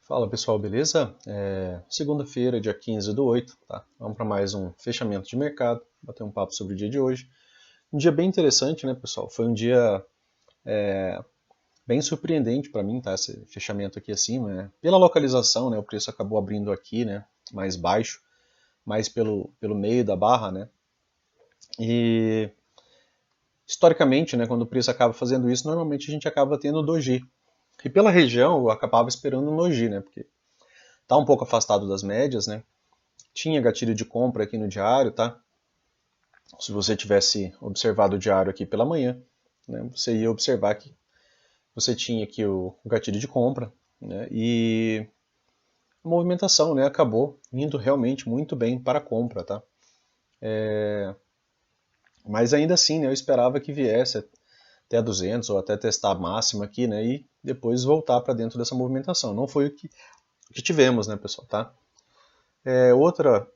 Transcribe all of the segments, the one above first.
Fala pessoal, beleza? Segunda-feira, dia 15/8, tá? Vamos para mais um fechamento de mercado, bater um papo sobre o dia de hoje. Um dia bem interessante, né, pessoal? Foi um dia bem surpreendente para mim, tá? Esse fechamento aqui acima, né? Pela localização, né? O preço acabou abrindo aqui, né? Mais baixo, mais pelo meio da barra, né? E historicamente, né? Quando o preço acaba fazendo isso, normalmente a gente acaba tendo doji. E pela região, eu acabava esperando um doji, né? Porque tá um pouco afastado das médias, né? Tinha gatilho de compra aqui no diário, tá? Se você tivesse observado o diário aqui pela manhã, né, você ia observar que você tinha aqui o gatilho de compra, né, e a movimentação, né, acabou indo realmente muito bem para a compra, tá? Mas ainda assim, né, eu esperava que viesse até 200 ou até testar a máxima aqui, né, e depois voltar para dentro dessa movimentação. Não foi o que tivemos, né, pessoal, tá? Outro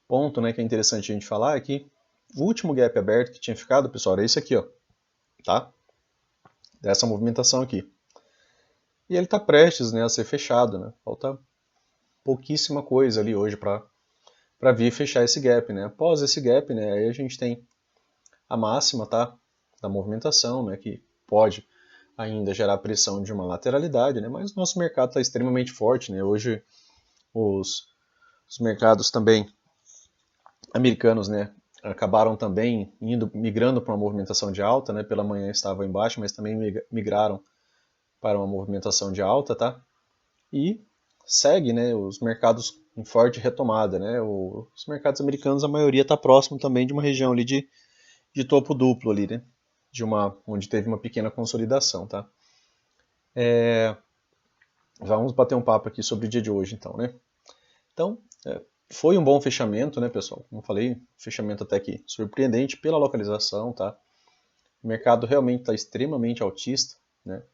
ponto, né, que é interessante a gente falar é que o último gap aberto que tinha ficado, pessoal, era esse aqui, ó, tá? Dessa movimentação aqui. E ele está prestes, né, a ser fechado, né? Falta pouquíssima coisa ali hoje para vir fechar esse gap, né? Após esse gap, né, aí a gente tem a máxima, tá, da movimentação, né, que pode ainda gerar pressão de uma lateralidade, né? Mas o nosso mercado está extremamente forte, né? Hoje os mercados também americanos, né, acabaram também migrando para uma movimentação de alta, né? Pela manhã estavam embaixo, mas também migraram para uma movimentação de alta, tá? E segue, né, os mercados em forte retomada, né? Os mercados americanos, a maioria está próximo também de uma região ali de topo duplo ali, né? Onde teve uma pequena consolidação, tá? Vamos bater um papo aqui sobre o dia de hoje, então, né? Então, foi um bom fechamento, né, pessoal? Como eu falei, fechamento até que surpreendente pela localização, tá? O mercado realmente está extremamente altista, né?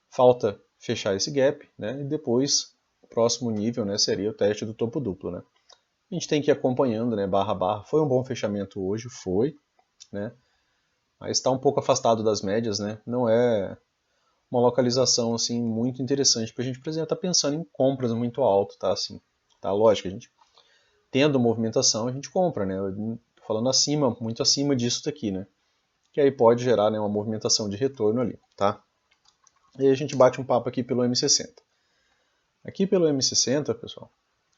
Falta fechar esse gap, né? E depois, o próximo nível, né, seria o teste do topo duplo, né? A gente tem que ir acompanhando, né, barra a barra. Foi um bom fechamento hoje, foi, né? Mas está um pouco afastado das médias, né? Não é uma localização assim muito interessante para a gente, por exemplo, estar pensando em compras muito alto, tá? Assim, tá? Lógico, a gente tendo movimentação a gente compra, né? Tô falando acima, muito acima disso daqui, né? Que aí pode gerar, né, uma movimentação de retorno ali, tá? E aí a gente bate um papo aqui pelo M60. Aqui pelo M60, pessoal,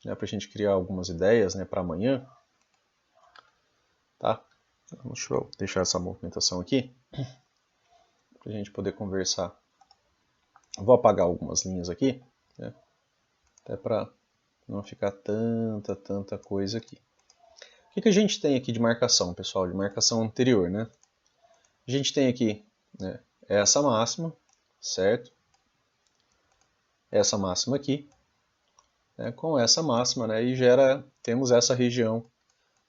né, para a gente criar algumas ideias, né, para amanhã, tá? Deixa eu deixar essa movimentação aqui para a gente poder conversar. Vou apagar algumas linhas aqui, né, até para não ficar tanta coisa aqui. O que a gente tem aqui de marcação, pessoal? De marcação anterior, né? A gente tem aqui, né, essa máxima, certo? Essa máxima aqui, né, com essa máxima, né, e temos essa região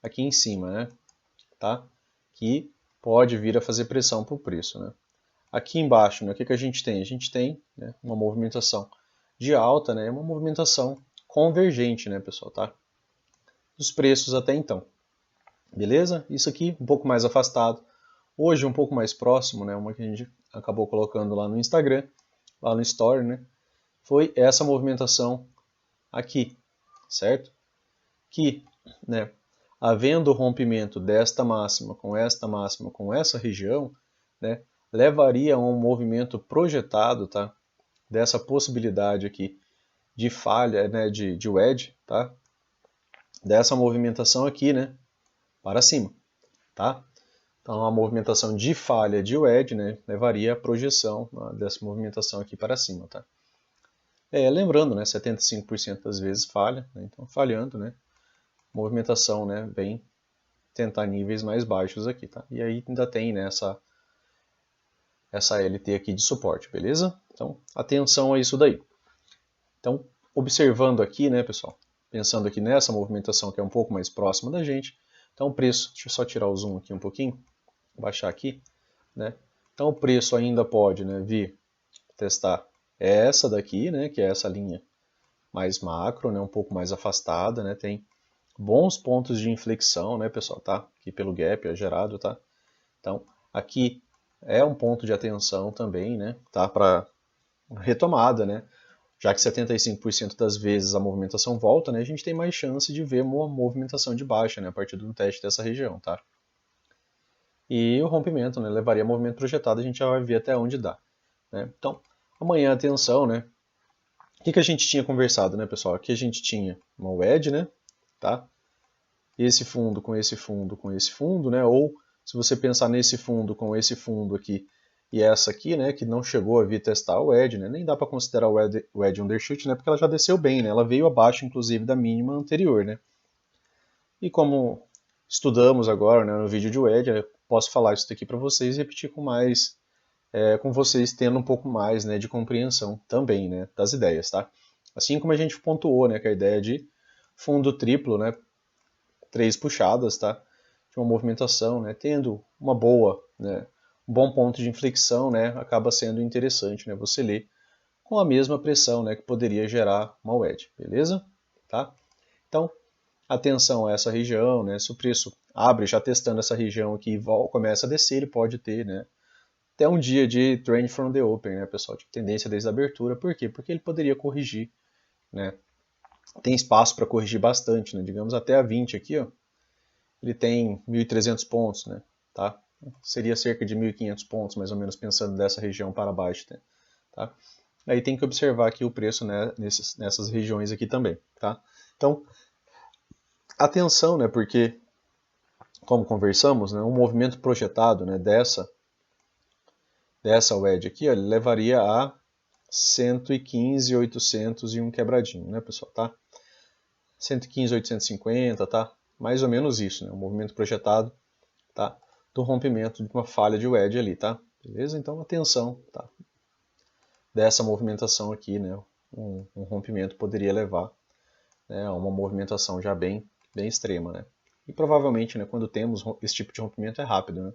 aqui em cima, né, tá? Que pode vir a fazer pressão para o preço, né? Aqui embaixo, né, o que a gente tem? A gente tem, né, uma movimentação de alta, né, uma movimentação convergente, né, pessoal, tá? Dos preços até então. Beleza? Isso aqui um pouco mais afastado. Hoje um pouco mais próximo, né, uma que a gente acabou colocando lá no Instagram, lá no Story, né, foi essa movimentação aqui, certo? Que, né, havendo o rompimento desta máxima com esta máxima com essa região, né, levaria a um movimento projetado, tá, dessa possibilidade aqui de falha, né, de wedge, tá, dessa movimentação aqui, né, para cima, tá? Então a movimentação de falha de wedge, né, levaria a projeção, né, dessa movimentação aqui para cima, tá? Lembrando, né, 75% das vezes falha, né, então falhando, né, movimentação, né, vem tentar níveis mais baixos aqui, tá? E aí ainda tem, né, essa LT aqui de suporte, beleza? Então, atenção a isso daí. Então, observando aqui, né, pessoal, pensando aqui nessa movimentação que é um pouco mais próxima da gente, então o preço, deixa eu só tirar o zoom aqui um pouquinho, baixar aqui, né? Então o preço ainda pode, né, vir testar essa daqui, né, que é essa linha mais macro, né, um pouco mais afastada, né, tem bons pontos de inflexão, né, pessoal, tá? Aqui pelo gap é gerado, tá? Então, aqui é um ponto de atenção também, né, tá? Para retomada, né? Já que 75% das vezes a movimentação volta, né, a gente tem mais chance de ver uma movimentação de baixa, né, a partir do teste dessa região, tá? E o rompimento, né, levaria a movimento projetado, a gente já vai ver até onde dá, né? Então, amanhã atenção, né? O que a gente tinha conversado, né, pessoal? Aqui a gente tinha uma wedge, né, tá? Esse fundo com esse fundo com esse fundo, né? Ou se você pensar nesse fundo com esse fundo aqui e essa aqui, né, que não chegou a vir testar o wedge, né? Nem dá para considerar o wedge undershoot, né? Porque ela já desceu bem, né? Ela veio abaixo, inclusive, da mínima anterior, né? E como estudamos agora, né, no vídeo de wedge, eu posso falar isso daqui para vocês e repetir com mais, com vocês tendo um pouco mais, né, de compreensão também, né, das ideias, tá? Assim como a gente pontuou, né, que a ideia de fundo triplo, né, 3 puxadas, tá? De uma movimentação, né, tendo uma boa, né, um bom ponto de inflexão, né, acaba sendo interessante, né, você ler com a mesma pressão, né, que poderia gerar uma wedge, beleza? Tá? Então, atenção a essa região, né, se o preço abre já testando essa região aqui e começa a descer, ele pode ter, né, até um dia de trend from the open, né, pessoal, de tendência desde a abertura. Por quê? Porque ele poderia corrigir, né, tem espaço para corrigir bastante, né, digamos até a 20 aqui, ó, ele tem 1.300 pontos, né, tá? Seria cerca de 1.500 pontos, mais ou menos, pensando dessa região para baixo, né, tá? Aí tem que observar aqui o preço, né, nessas regiões aqui também, tá? Então, atenção, né, porque, como conversamos, né, um movimento projetado, né, dessa wedge aqui, ó, ele levaria a 115.800 e um quebradinho, né, pessoal, tá? 115.850, tá? Mais ou menos isso, né? Um movimento projetado, tá? Do rompimento de uma falha de wedge ali, tá? Beleza? Então, atenção, tá? Dessa movimentação aqui, né? Um rompimento poderia levar, né, a uma movimentação já bem extrema, né? E provavelmente, né, quando temos esse tipo de rompimento é rápido, né?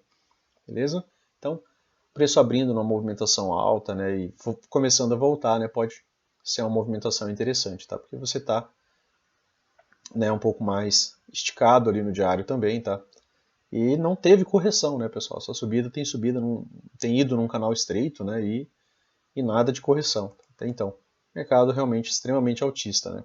Beleza? Então, preço abrindo numa movimentação alta, né, e começando a voltar, né, pode ser uma movimentação interessante, tá? Porque você está, né, um pouco mais esticado ali no diário também, tá? E não teve correção, né, pessoal? Essa subida tem ido num canal estreito, né, e nada de correção. Até então, mercado realmente extremamente altista, né?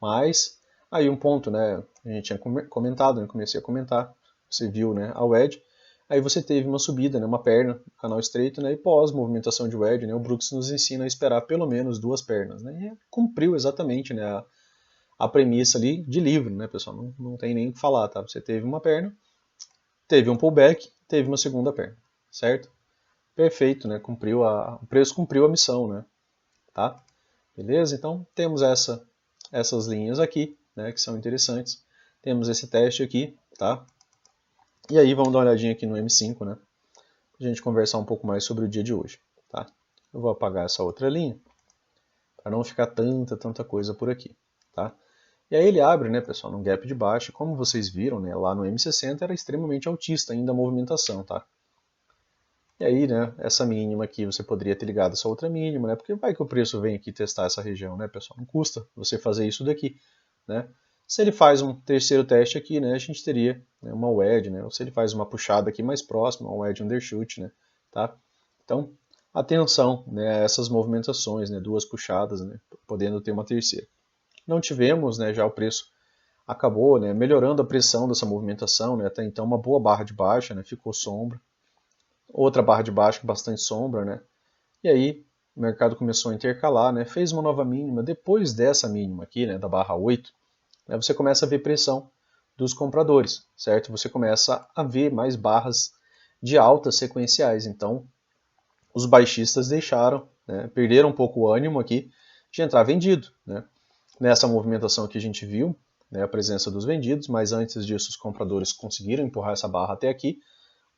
Mas aí um ponto, né, a gente tinha comentado, né, comecei a comentar, você viu, né, a wedge. Aí você teve uma subida, né, uma perna, canal estreito, né, e pós movimentação de wedge, né, o Brooks nos ensina a esperar pelo menos duas pernas, né, e cumpriu exatamente, né, a premissa ali de livro, né, pessoal, não tem nem o que falar, tá? Você teve uma perna, teve um pullback, teve uma segunda perna, certo? Perfeito, né, o preço cumpriu a missão, né, tá? Beleza? Então temos essas linhas aqui, né, que são interessantes. Temos esse teste aqui, tá? E aí vamos dar uma olhadinha aqui no M5, né? Pra gente conversar um pouco mais sobre o dia de hoje, tá? Eu vou apagar essa outra linha para não ficar tanta coisa por aqui, tá? E aí ele abre, né, pessoal, num gap de baixo. Como vocês viram, né, lá no M60 era extremamente altista ainda a movimentação, tá? E aí, né, essa mínima aqui você poderia ter ligado essa outra mínima, né? Porque vai que o preço vem aqui testar essa região, né, pessoal? Não custa você fazer isso daqui, né? Se ele faz um terceiro teste aqui, né, a gente teria, né, uma wedge, né? Ou se ele faz uma puxada aqui mais próxima, uma wedge undershoot, né? Tá? Então, atenção, né, a essas movimentações, né? Duas puxadas, né? Podendo ter uma terceira. Não tivemos, né? Já o preço acabou, né? Melhorando a pressão dessa movimentação, né? Até então uma boa barra de baixa, né? Ficou sombra. Outra barra de baixa com bastante sombra, né? E aí o mercado começou a intercalar, né? Fez uma nova mínima. Depois dessa mínima aqui, né? Da barra 8, né, você começa a ver pressão dos compradores, certo? Você começa a ver mais barras de altas sequenciais. Então, os baixistas deixaram, né, perderam um pouco o ânimo aqui de entrar vendido, né? Nessa movimentação que a gente viu, né, a presença dos vendidos, mas antes disso os compradores conseguiram empurrar essa barra até aqui.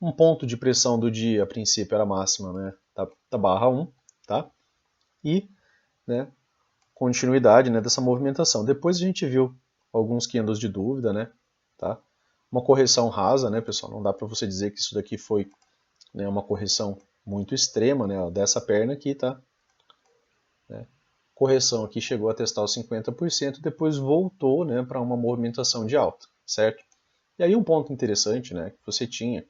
Um ponto de pressão do dia, a princípio, era a máxima, né, da barra 1, tá? E, né, continuidade, né, dessa movimentação. Depois a gente viu alguns candles de dúvida, né, tá? Uma correção rasa, né, pessoal? Não dá para você dizer que isso daqui foi, né, uma correção muito extrema, né, dessa perna aqui, tá? Né? Correção aqui chegou a testar os 50%, depois voltou, né, para uma movimentação de alta, certo? E aí um ponto interessante, né, que você tinha,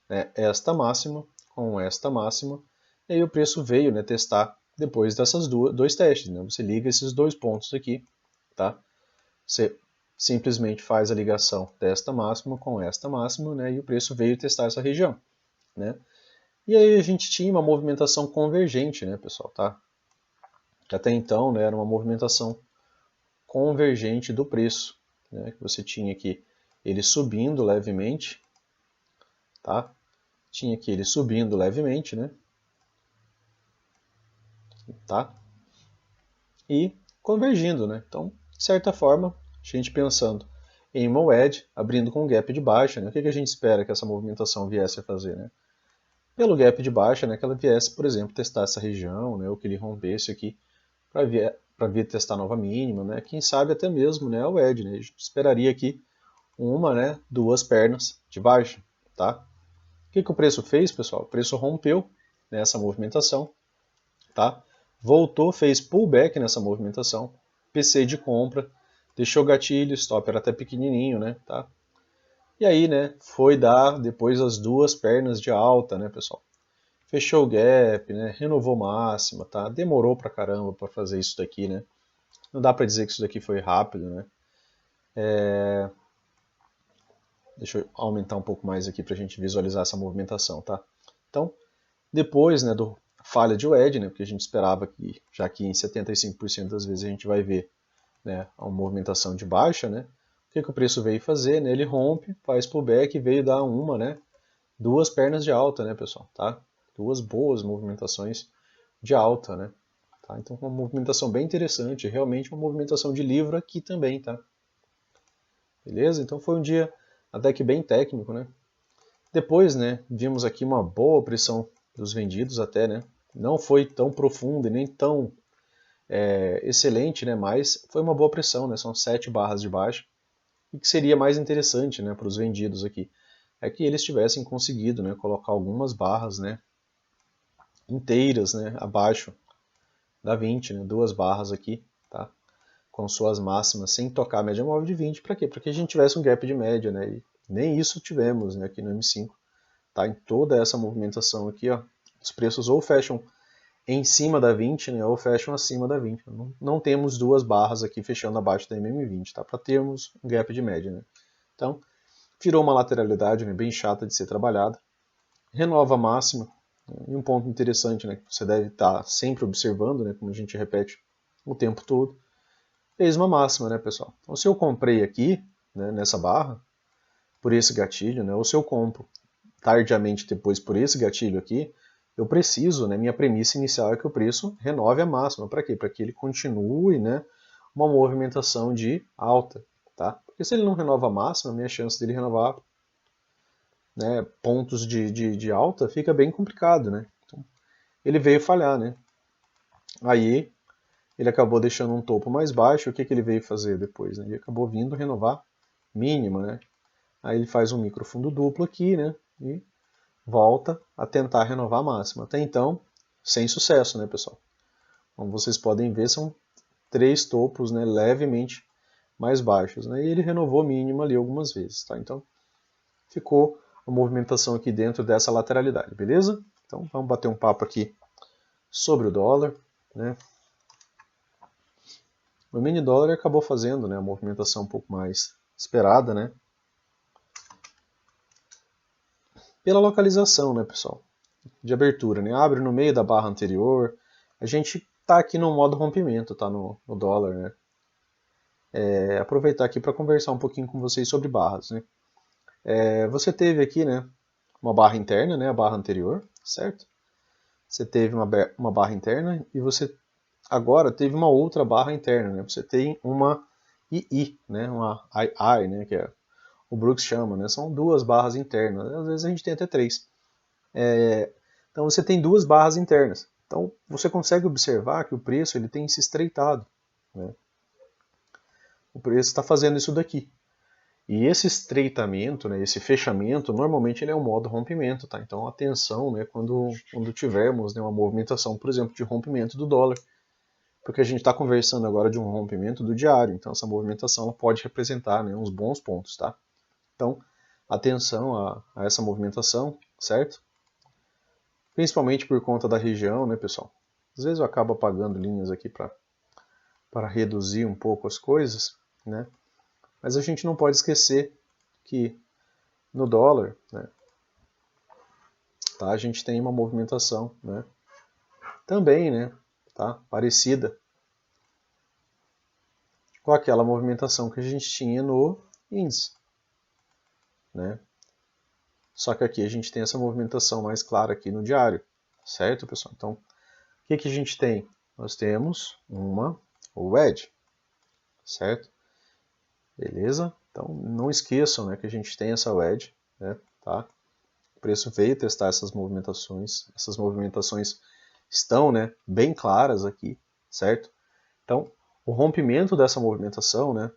né, esta máxima com esta máxima, e aí o preço veio, né, testar depois dessas dois testes, né? Você liga esses dois pontos aqui, tá? Você simplesmente faz a ligação desta máxima com esta máxima, né? E o preço veio testar essa região, né? E aí a gente tinha uma movimentação convergente, né, pessoal, tá? Que até então, né, era uma movimentação convergente do preço, né? Que você tinha aqui ele subindo levemente, tá? Tinha aqui ele subindo levemente, né? Tá? E convergindo, né? Então, de certa forma, a gente pensando em uma wedge abrindo com um gap de baixa, né? O que a gente espera que essa movimentação viesse a fazer, né? Pelo gap de baixa, né, que ela viesse, por exemplo, testar essa região, né, ou que ele rompesse aqui para vir testar nova mínima, né? Quem sabe até mesmo, né, a wedge, né? A gente esperaria aqui uma, né, duas pernas de baixa, tá? O que o preço fez, pessoal? O preço rompeu nessa movimentação, tá? Voltou, fez pullback nessa movimentação, PC de compra, deixou gatilho, stop era até pequenininho, né, tá? E aí, né, foi dar depois as duas pernas de alta, né, pessoal? Fechou o gap, né, renovou máxima, tá? Demorou pra caramba para fazer isso daqui, né? Não dá para dizer que isso daqui foi rápido, né? Deixa eu aumentar um pouco mais aqui para a gente visualizar essa movimentação, tá? Então, depois, né, do falha de wedge, né, porque a gente esperava que, já que em 75% das vezes a gente vai ver, né, uma movimentação de baixa, né, o que o preço veio fazer, né, ele rompe, faz pullback e veio dar uma, né, duas pernas de alta, né, pessoal, tá? Duas boas movimentações de alta, né? Tá? Então, uma movimentação bem interessante, realmente uma movimentação de livro aqui também, tá? Beleza? Então foi um dia até que bem técnico, né? Depois, né, vimos aqui uma boa pressão dos vendidos até, né? Não foi tão profunda e nem tão excelente, né? Mas foi uma boa pressão, né? São 7 barras de baixa. E o que seria mais interessante, né, para os vendidos aqui é que eles tivessem conseguido, né, colocar algumas barras, né, inteiras, né, abaixo da 20, né, duas barras aqui, tá? Com suas máximas sem tocar a média móvel de 20. Para quê? Para que a gente tivesse um gap de média, né? E nem isso tivemos, né, aqui no M5. Tá? Em toda essa movimentação aqui, ó, os preços ou fecham em cima da 20, né, ou fecham acima da 20. Não temos duas barras aqui fechando abaixo da MM20, tá? Para termos um gap de média, né? Então, virou uma lateralidade, né, bem chata de ser trabalhada. Renova a máxima. E um ponto interessante, né, que você deve estar sempre observando, né, como a gente repete o tempo todo, fez uma máxima, né, pessoal? Então, se eu comprei aqui, né, nessa barra, por esse gatilho, né, ou se eu compro tardiamente depois por esse gatilho aqui, eu preciso, né, minha premissa inicial é que o preço renove a máxima. Para quê? Para que ele continue, né, uma movimentação de alta, tá? Porque se ele não renova a máxima, a minha chance dele renovar, né, pontos de alta fica bem complicado, né? Então, ele veio falhar, né? Aí ele acabou deixando um topo mais baixo. O que ele veio fazer depois? Né? Ele acabou vindo renovar mínima, né? Aí ele faz um micro fundo duplo aqui, né? E volta a tentar renovar a máxima. Até então, sem sucesso, né, pessoal? Como vocês podem ver, são três topos, né, levemente mais baixos, né? E ele renovou mínima ali algumas vezes, tá? Então, ficou a movimentação aqui dentro dessa lateralidade, beleza? Então, vamos bater um papo aqui sobre o dólar, né? O mini dólar acabou fazendo, né, a movimentação um pouco mais esperada, né? Pela localização, né, pessoal? De abertura, né? Abre no meio da barra anterior. A gente tá aqui no modo rompimento, tá? No dólar, né? Aproveitar aqui para conversar um pouquinho com vocês sobre barras, né? Você teve aqui, né, uma barra interna, né, a barra anterior, certo? Você teve uma barra interna e você agora teve uma outra barra interna, né? Você tem uma II, né, uma II, né, que o Brooks chama, né? São duas barras internas. Às vezes a gente tem até três. Então você tem duas barras internas. Então você consegue observar que o preço ele tem se estreitado, né? O preço está fazendo isso daqui. E esse estreitamento, né, esse fechamento, normalmente ele é um modo rompimento, tá? Então atenção, né, quando tivermos, né, uma movimentação, por exemplo, de rompimento do dólar, porque a gente está conversando agora de um rompimento do diário, então essa movimentação ela pode representar, né, uns bons pontos, tá? Então atenção a essa movimentação, certo? Principalmente por conta da região, né, pessoal? Às vezes eu acabo apagando linhas aqui para reduzir um pouco as coisas, né? Mas a gente não pode esquecer que no dólar, né, tá, a gente tem uma movimentação, né, também, né, tá, parecida com aquela movimentação que a gente tinha no índice, né? Só que aqui a gente tem essa movimentação mais clara aqui no diário, certo, pessoal? Então, o que a gente tem? Nós temos uma wedge, certo? Beleza? Então, não esqueçam, né, que a gente tem essa wedge, né, tá? O preço veio testar essas movimentações estão, né, bem claras aqui, certo? Então, o rompimento dessa movimentação, né,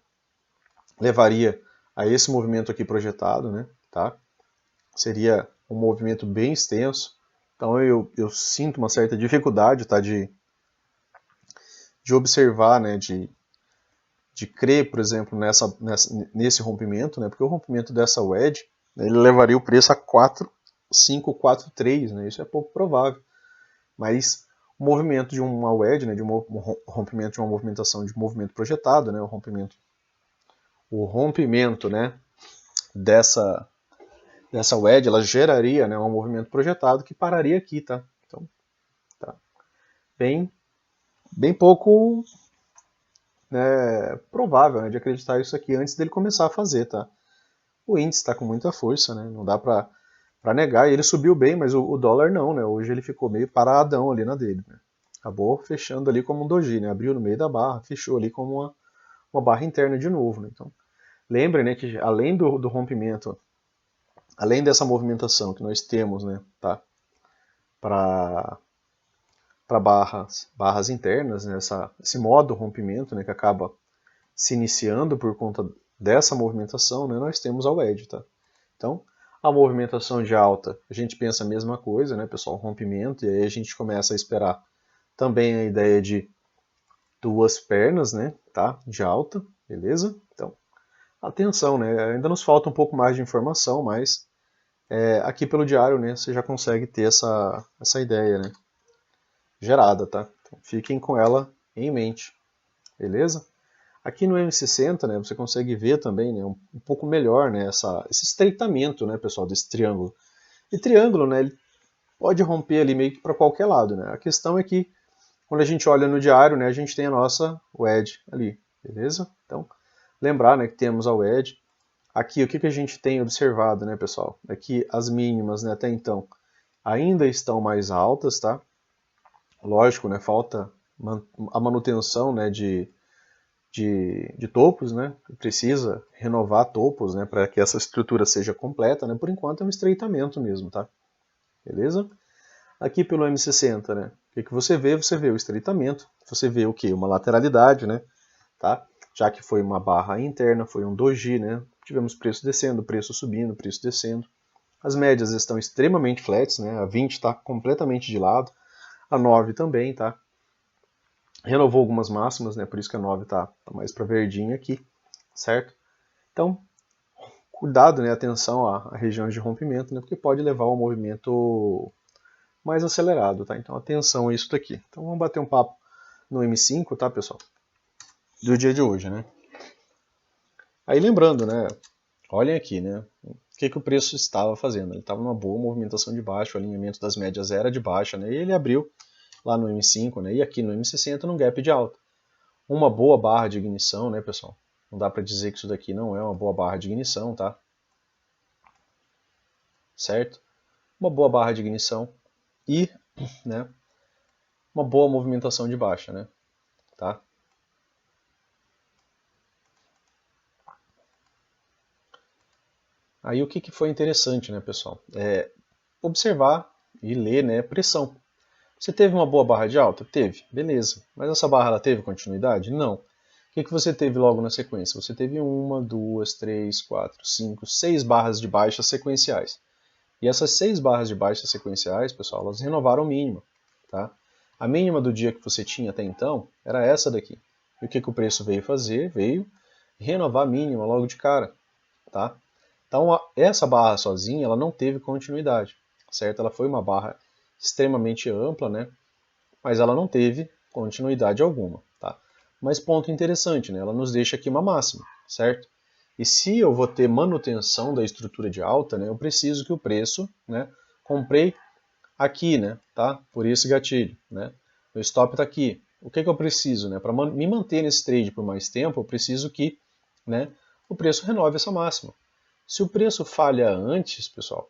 levaria a esse movimento aqui projetado, né, tá? Seria um movimento bem extenso. Então eu sinto uma certa dificuldade, tá, de observar, né, de crer, por exemplo, nesse rompimento, né, porque o rompimento dessa wedge, né, ele levaria o preço a 4,543, né, isso é pouco provável. Mas o movimento de uma wedge, né, de um rompimento de uma movimentação de movimento projetado, né, o rompimento, né, dessa wedge, ela geraria, né, um movimento projetado que pararia aqui, tá? Então, tá bem pouco, né, provável, né, de acreditar isso aqui antes dele começar a fazer, tá? O índice está com muita força, né? Não dá para negar. E ele subiu bem, mas o dólar não, né? Hoje ele ficou meio paradão ali na dele, né? Acabou fechando ali como um doji, né? Abriu no meio da barra, fechou ali como uma barra interna de novo, né? Então, lembrem, né, que além do rompimento, além dessa movimentação que nós temos, né, tá? Para barras internas, né? Esse modo rompimento, né, que acaba se iniciando por conta dessa movimentação, né, nós temos a wedge, tá? Então, a movimentação de alta, a gente pensa a mesma coisa, né, pessoal, rompimento, e aí a gente começa a esperar também a ideia de duas pernas, né, tá, de alta, beleza? Então, atenção, né, ainda nos falta um pouco mais de informação, mas aqui pelo diário, né, você já consegue ter essa ideia, né, gerada, tá? Então, fiquem com ela em mente, beleza? Aqui no M60, né, você consegue ver também, né, um pouco melhor, né, esse estreitamento, né, pessoal, desse triângulo. E triângulo, né, ele pode romper ali meio que para qualquer lado, né? A questão é que quando a gente olha no diário, né, a gente tem a nossa wedge ali, beleza? Então, lembrar, né, que temos a wedge. Aqui, o que a gente tem observado, né, pessoal? É que as mínimas, né, até então, ainda estão mais altas, tá? Lógico, né, falta a manutenção, né, de topos, né? Precisa renovar topos, né, para que essa estrutura seja completa, né? Por enquanto é um estreitamento mesmo, tá? Beleza? Aqui pelo M60, né? O que você vê? Você vê o estreitamento. Você vê o que? Uma lateralidade, né? Tá? Já que foi uma barra interna, foi um doji, né? Tivemos preço descendo, preço subindo, preço descendo. As médias estão extremamente flats, né? A 20 está completamente de lado. A 9 também, tá? Renovou algumas máximas, né? Por isso que a 9 tá mais para verdinha aqui, certo? Então, cuidado, né? Atenção a regiões de rompimento, né? Porque pode levar ao movimento mais acelerado, tá? Então, atenção a isso daqui. Então, vamos bater um papo no M5, tá, pessoal? Do dia de hoje, né? Aí, lembrando, né? Olhem aqui, né? O que o preço estava fazendo? Ele estava numa boa movimentação de baixo, o alinhamento das médias era de baixa, né? E ele abriu lá no M5, né? E aqui no M60 num gap de alta. Uma boa barra de ignição, né, pessoal? Não dá para dizer que isso daqui não é uma boa barra de ignição, tá? Certo? Uma boa barra de ignição e, né, uma boa movimentação de baixa, né? Tá? Aí o que foi interessante, né, pessoal? Observar e ler, né, pressão. Você teve uma boa barra de alta? Teve, beleza. Mas essa barra ela teve continuidade? Não. O que você teve logo na sequência? Você teve uma, duas, três, quatro, cinco, seis barras de baixa sequenciais. E essas 6 barras de baixa sequenciais, pessoal, elas renovaram o mínimo. Tá? A mínima do dia que você tinha até então era essa daqui. E o que o preço veio fazer? Veio renovar a mínima logo de cara. Tá? Então, essa barra sozinha ela não teve continuidade. Certo? Ela foi uma barra extremamente ampla, né? mas ela não teve continuidade alguma, tá? Mas ponto interessante, né? Ela nos deixa aqui uma máxima, certo? E se eu vou ter manutenção da estrutura de alta, né, eu preciso que o preço, né, comprei aqui, né, tá? Por esse gatilho, né? O stop está aqui. O que eu preciso, né? Para me manter nesse trade por mais tempo, eu preciso que, né, o preço renove essa máxima. Se o preço falha antes, pessoal,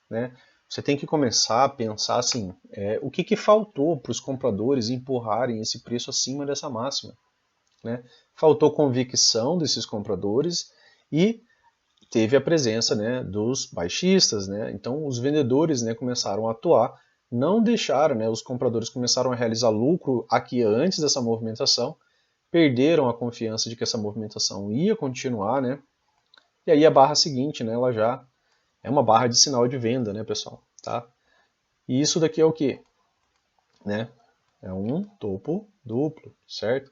né, você tem que começar a pensar assim, o que faltou para os compradores empurrarem esse preço acima dessa máxima, né? Faltou convicção desses compradores e teve a presença, né, dos baixistas, né? Então os vendedores, né, começaram a atuar, não deixaram, né, os compradores começaram a realizar lucro aqui antes dessa movimentação, perderam a confiança de que essa movimentação ia continuar, né? E aí a barra seguinte, né, ela já é uma barra de sinal de venda, né, pessoal? Tá? E isso daqui é o que? Né? É um topo duplo, certo?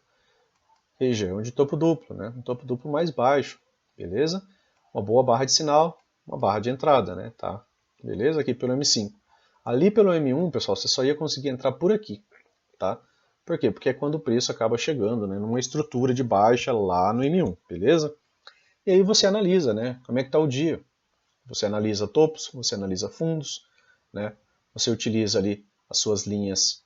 Região de topo duplo, né? Um topo duplo mais baixo, beleza? Uma boa barra de sinal, uma barra de entrada, né? Tá? Beleza? Aqui pelo M5. Ali pelo M1, pessoal, você só ia conseguir entrar por aqui, tá? Por quê? Porque é quando o preço acaba chegando, né? Numa estrutura de baixa lá no M1, beleza? E aí você analisa, né? Como é que tá o dia? Você analisa topos, você analisa fundos, né? Você utiliza ali as suas linhas,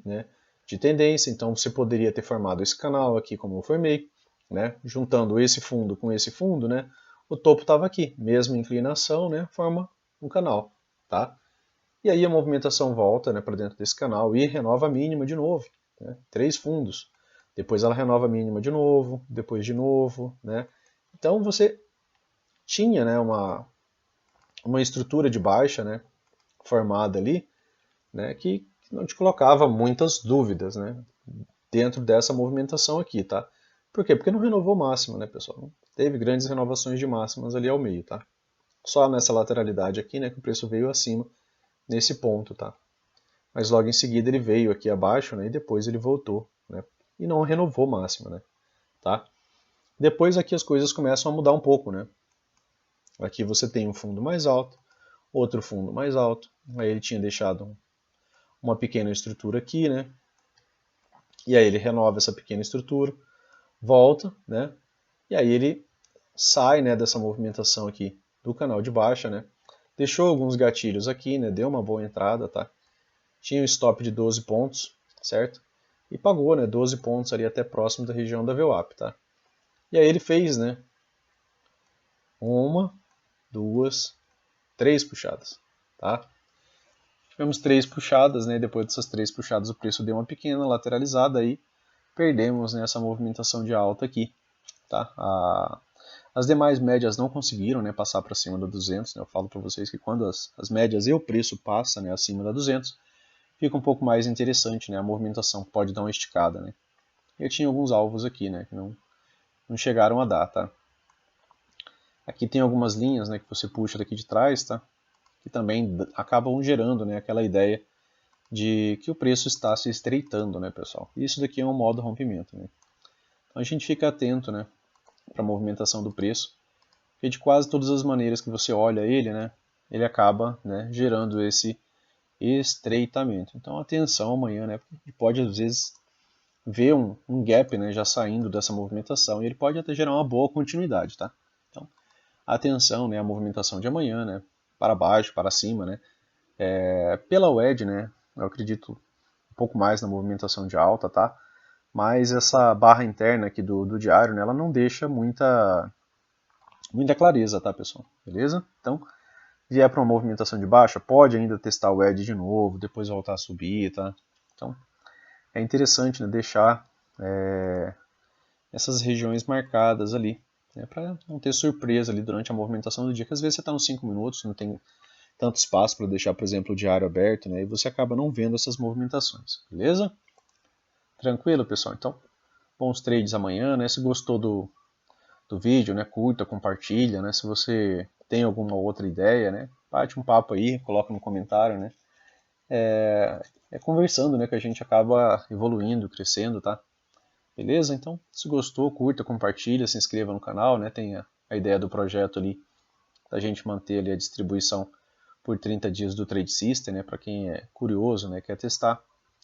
né, de tendência, então você poderia ter formado esse canal aqui como eu formei, né? Juntando esse fundo, né? O topo estava aqui, mesma inclinação, né? Forma um canal, tá? E aí a movimentação volta, né, para dentro desse canal e renova a mínima de novo, né? 3 fundos. Depois ela renova a mínima de novo, depois de novo, né? Então você tinha, né, uma estrutura de baixa, né, formada ali, né, que não te colocava muitas dúvidas, né, dentro dessa movimentação aqui, tá? Por quê? Porque não renovou máxima, né, pessoal? Não teve grandes renovações de máximas ali ao meio, tá? Só nessa lateralidade aqui, né, que o preço veio acima nesse ponto, tá? Mas logo em seguida ele veio aqui abaixo, né, e depois ele voltou, né? E não renovou máxima, né? Tá? Depois aqui as coisas começam a mudar um pouco, né? Aqui você tem um fundo mais alto, outro fundo mais alto. Aí ele tinha deixado uma pequena estrutura aqui, né? E aí ele renova essa pequena estrutura, volta, né? E aí ele sai, né, dessa movimentação aqui do canal de baixa, né? Deixou alguns gatilhos aqui, né? Deu uma boa entrada, tá? Tinha um stop de 12 pontos, certo? E pagou, né, 12 pontos ali até próximo da região da VWAP, tá? E aí ele fez, né, uma, duas, três puxadas, tá? Tivemos 3 puxadas, né? Depois dessas 3 puxadas o preço deu uma pequena lateralizada aí, perdemos, né, essa movimentação de alta aqui, tá? As demais médias não conseguiram, né, passar para cima da 200, né? Eu falo para vocês que quando as médias e o preço passam, né, acima da 200, fica um pouco mais interessante, né? A movimentação pode dar uma esticada, né? Eu tinha alguns alvos aqui, né, que não chegaram a dar, tá? Aqui tem algumas linhas, né, que você puxa daqui de trás, tá? Que também acabam gerando, né, aquela ideia de que o preço está se estreitando, né, pessoal? Isso daqui é um modo rompimento, né? Então a gente fica atento, né, para a movimentação do preço, porque de quase todas as maneiras que você olha ele, né, ele acaba, né, gerando esse estreitamento. Então atenção amanhã, né, porque pode às vezes ver um gap, né, já saindo dessa movimentação e ele pode até gerar uma boa continuidade, tá? Então atenção, né, a movimentação de amanhã, né, para baixo, para cima, né, pela WED, né, eu acredito um pouco mais na movimentação de alta, tá? Mas essa barra interna aqui do diário, né, ela não deixa muita clareza, tá, pessoal? Beleza? Então, vier para uma movimentação de baixa, pode ainda testar o edge de novo, depois voltar a subir, tá? Então, é interessante, né, deixar essas regiões marcadas ali, né, para não ter surpresa ali durante a movimentação do dia, que às vezes você está nos 5 minutos, não tem tanto espaço para deixar, por exemplo, o diário aberto, né, e você acaba não vendo essas movimentações, beleza? Tranquilo, pessoal? Então, bons trades amanhã, né? Se gostou do vídeo, né? Curta, compartilha, né? Se você tem alguma outra ideia, né? Bate um papo aí, coloca no comentário, né? É conversando, né? Que a gente acaba evoluindo, crescendo, tá? Beleza? Então, se gostou, curta, compartilha, se inscreva no canal, né? Tem a ideia do projeto ali, da gente manter ali a distribuição por 30 dias do Trade System, né? Para quem é curioso, né? Quer testar,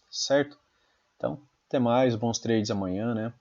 certo? Então, até mais, bons trades amanhã, né?